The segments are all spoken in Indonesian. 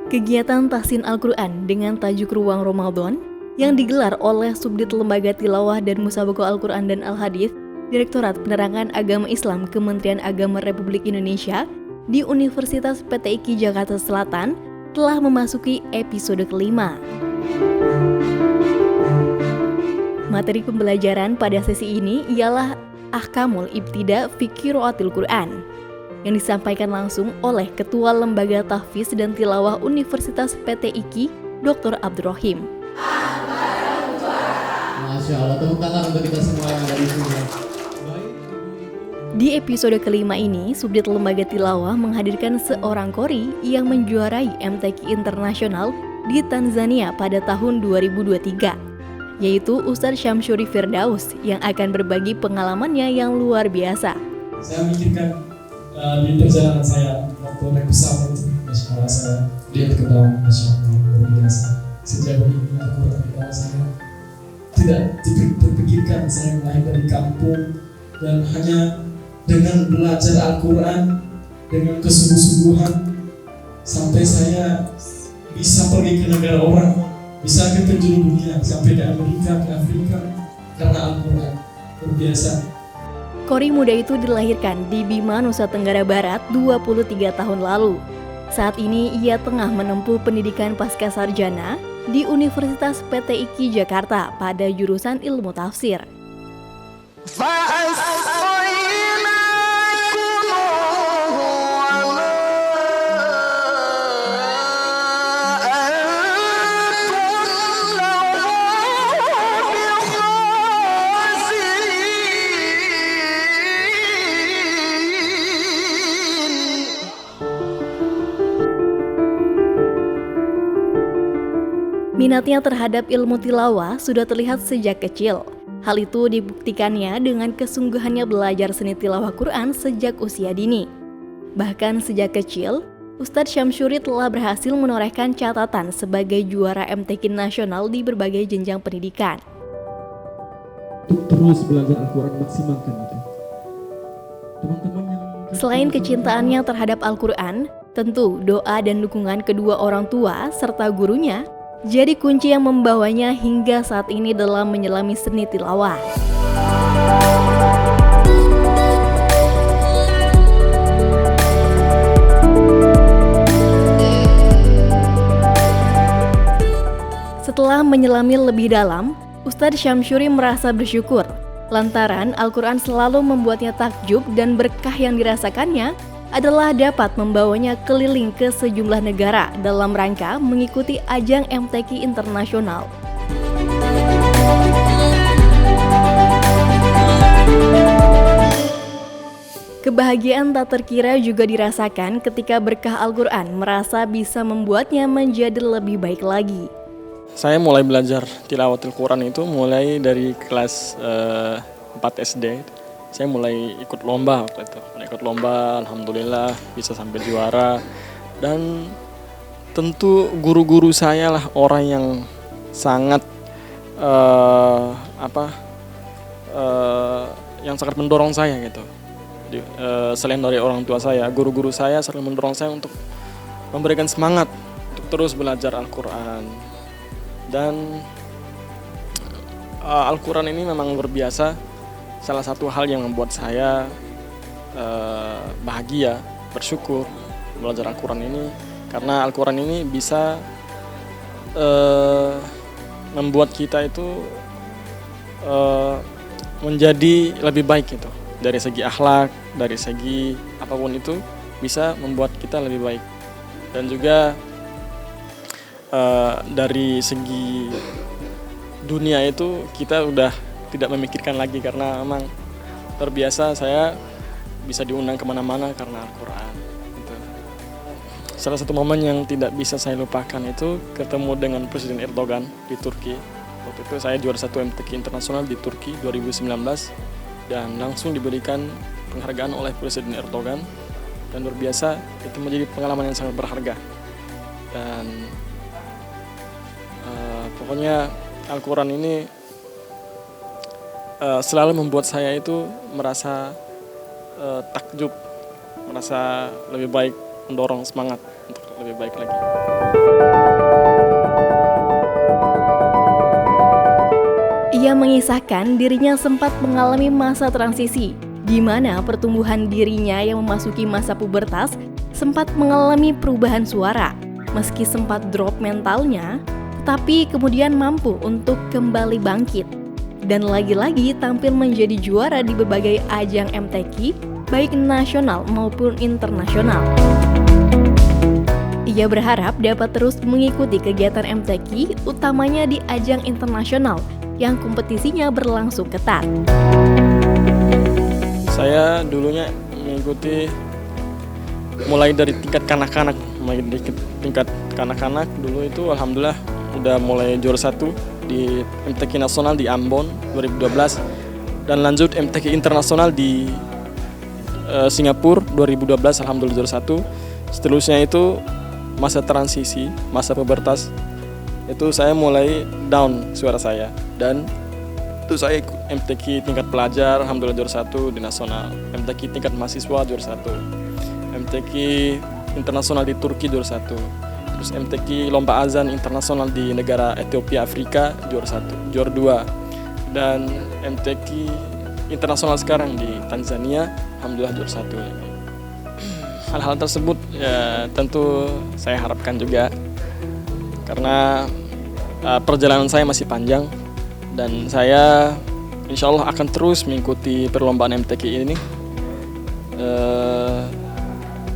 Kegiatan Tahsin Al-Quran dengan tajuk Ruang Ramadan yang digelar oleh Subdit Lembaga Tilawah dan Musabaqah Al-Quran dan Al-Hadits, Direktorat Penerangan Agama Islam Kementerian Agama Republik Indonesia di Universitas PTIQ Jakarta Selatan telah memasuki episode kelima. Materi pembelajaran pada sesi ini ialah Ahkamul Ibtida fi Qiraatil Quran yang disampaikan langsung oleh Ketua Lembaga Tahfiz dan Tilawah Universitas PTIQ, Dr. Abdurrahim. Masya Allah, tepuk tangan untuk kita semua yang ada di sini. Di episode kelima ini, Subdit Lembaga Tilawah menghadirkan seorang qori yang menjuarai MTQ Internasional di Tanzania pada tahun 2023, yaitu Ustadz Syamsuri Firdaus yang akan berbagi pengalamannya yang luar biasa. Saya mikirkan di perjalanan saya waktu naik pesawat itu, Masya Allah, saya lihat ke bawah, Masya Allah, luar biasa. Sejauh ini Al-Quran di bawah saya tidak terpikirkan. Saya lahir dari kampung dan hanya dengan belajar Al-Quran dengan kesungguh-sungguhan sampai saya bisa pergi ke negara orang, bisa ke penjuru dunia, sampai di Amerika, ke Afrika, karena Al-Quran. Luar biasa. Qori muda itu dilahirkan di Bima, Nusa Tenggara Barat 23 tahun lalu. Saat ini ia tengah menempuh pendidikan pascasarjana di Universitas PTIQ Jakarta pada jurusan Ilmu Tafsir. Minatnya terhadap ilmu tilawah sudah terlihat sejak kecil. Hal itu dibuktikannya dengan kesungguhannya belajar seni tilawah Quran sejak usia dini. Bahkan sejak kecil, Ustadz Syamsuri telah berhasil menorehkan catatan sebagai juara MTQ nasional di berbagai jenjang pendidikan. Terus belajar Al-Quran, maksimalkan itu. Teman-teman yang Selain kecintaannya terhadap Al-Quran, tentu doa dan dukungan kedua orang tua serta gurunya jadi kunci yang membawanya hingga saat ini dalam menyelami seni tilawah. Setelah menyelami lebih dalam, Ustadz Syamsuri merasa bersyukur lantaran Al-Quran selalu membuatnya takjub dan berkah yang dirasakannya adalah dapat membawanya keliling ke sejumlah negara dalam rangka mengikuti ajang MTQ internasional. Kebahagiaan tak terkira juga dirasakan ketika berkah Al-Quran merasa bisa membuatnya menjadi lebih baik lagi. Saya mulai belajar tilawatil Quran itu mulai dari kelas 4 SD. Saya mulai ikut lomba waktu itu. Alhamdulillah bisa sampai juara. Dan tentu guru-guru saya lah orang yang sangat yang sangat mendorong saya gitu. Selain dari orang tua saya, guru-guru saya sering mendorong saya untuk memberikan semangat untuk terus belajar Al-Quran. Dan Al-Quran ini memang luar biasa. Salah satu hal yang membuat saya bahagia, bersyukur belajar Al-Quran ini, karena Al-Quran ini bisa membuat kita itu menjadi lebih baik gitu. Dari segi akhlak, dari segi apapun itu bisa membuat kita lebih baik. Dan juga dari segi dunia itu kita udah tidak memikirkan lagi, karena memang terbiasa saya bisa diundang kemana-mana karena Al-Quran gitu. Salah satu momen yang tidak bisa saya lupakan itu ketemu dengan Presiden Erdogan di Turki. Waktu itu saya juara 1 MTQ internasional di Turki 2019 dan langsung diberikan penghargaan oleh Presiden Erdogan, dan luar biasa, itu menjadi pengalaman yang sangat berharga. Dan pokoknya Al-Quran ini selalu membuat saya itu merasa takjub, merasa lebih baik, mendorong semangat untuk lebih baik lagi. Ia mengisahkan dirinya sempat mengalami masa transisi, di mana pertumbuhan dirinya yang memasuki masa pubertas sempat mengalami perubahan suara. Meski sempat drop mentalnya, tetapi kemudian mampu untuk kembali bangkit. Dan lagi-lagi tampil menjadi juara di berbagai ajang MTQ, baik nasional maupun internasional. Ia berharap dapat terus mengikuti kegiatan MTQ, utamanya di ajang internasional yang kompetisinya berlangsung ketat. Saya dulunya mengikuti mulai dari tingkat kanak-kanak, dulu itu alhamdulillah udah mulai juara 1 di MTQ nasional di Ambon 2012 dan lanjut MTQ internasional di Singapura 2012 alhamdulillah juara 1. Seterusnya itu masa transisi, masa pubertas. Itu saya mulai down suara saya dan itu saya ikut MTQ tingkat pelajar alhamdulillah juara 1 di nasional, MTQ tingkat mahasiswa juara 1, MTQ internasional di Turki juara 1, terus MTQ lomba azan internasional di negara Ethiopia Afrika juara 1, juara 2, dan MTQ internasional sekarang di Tanzania alhamdulillah juara 1. Hal-hal tersebut ya tentu saya harapkan juga karena perjalanan saya masih panjang dan saya insya Allah akan terus mengikuti perlombaan MTQ ini.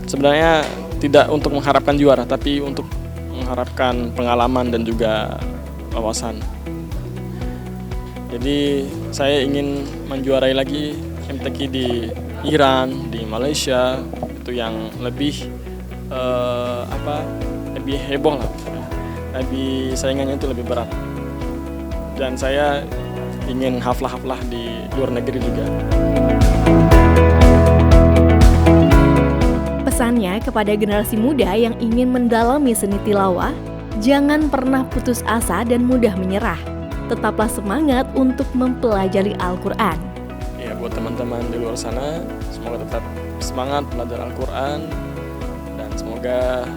Sebenarnya tidak untuk mengharapkan juara, tapi untuk mengharapkan pengalaman dan juga wawasan. Jadi saya ingin menjuarai lagi MTQ di Iran, di Malaysia, itu yang lebih lebih heboh lah, lebih saingannya itu lebih berat. Dan saya ingin haflah-haflah di luar negeri juga. Pesannya kepada generasi muda yang ingin mendalami seni tilawah, jangan pernah putus asa dan mudah menyerah. Tetaplah semangat untuk mempelajari Al-Quran. Ya, buat teman-teman di luar sana, semoga tetap semangat belajar Al-Quran dan semoga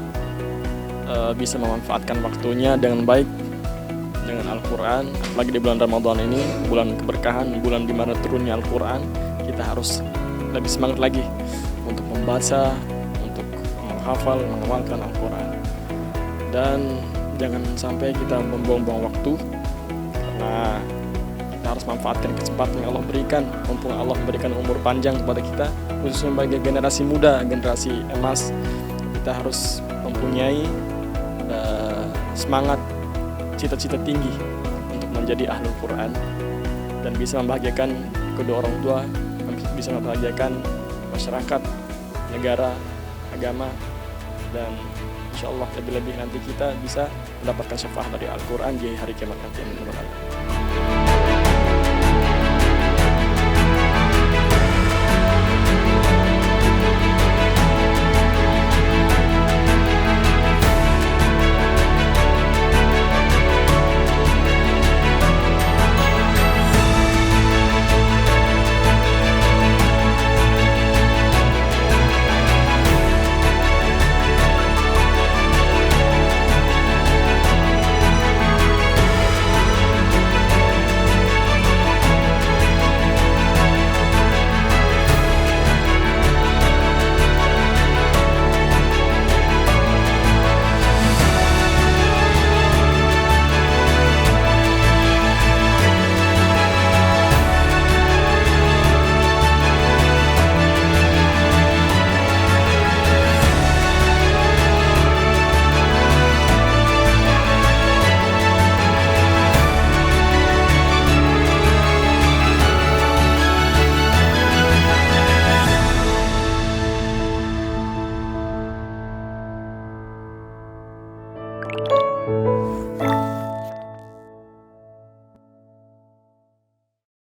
bisa memanfaatkan waktunya dengan baik dengan Al-Quran. Apalagi di bulan Ramadan ini, bulan keberkahan, bulan di mana turunnya Al-Quran, kita harus lebih semangat lagi untuk membaca, untuk menghafal, menghafalkan Al-Quran. Dan jangan sampai kita membuang-buang waktu, karena kita harus manfaatkan kesempatan yang Allah berikan. Mumpung Allah memberikan umur panjang kepada kita, khususnya bagi generasi muda, generasi emas, kita harus mempunyai semangat, cita-cita tinggi untuk menjadi ahlul Quran dan bisa membahagiakan kedua orang tua, bisa membahagiakan masyarakat, negara, agama, dan insya Allah lebih-lebih nanti kita bisa mendapatkan syafaat dari Al-Quran di hari kiamat nanti.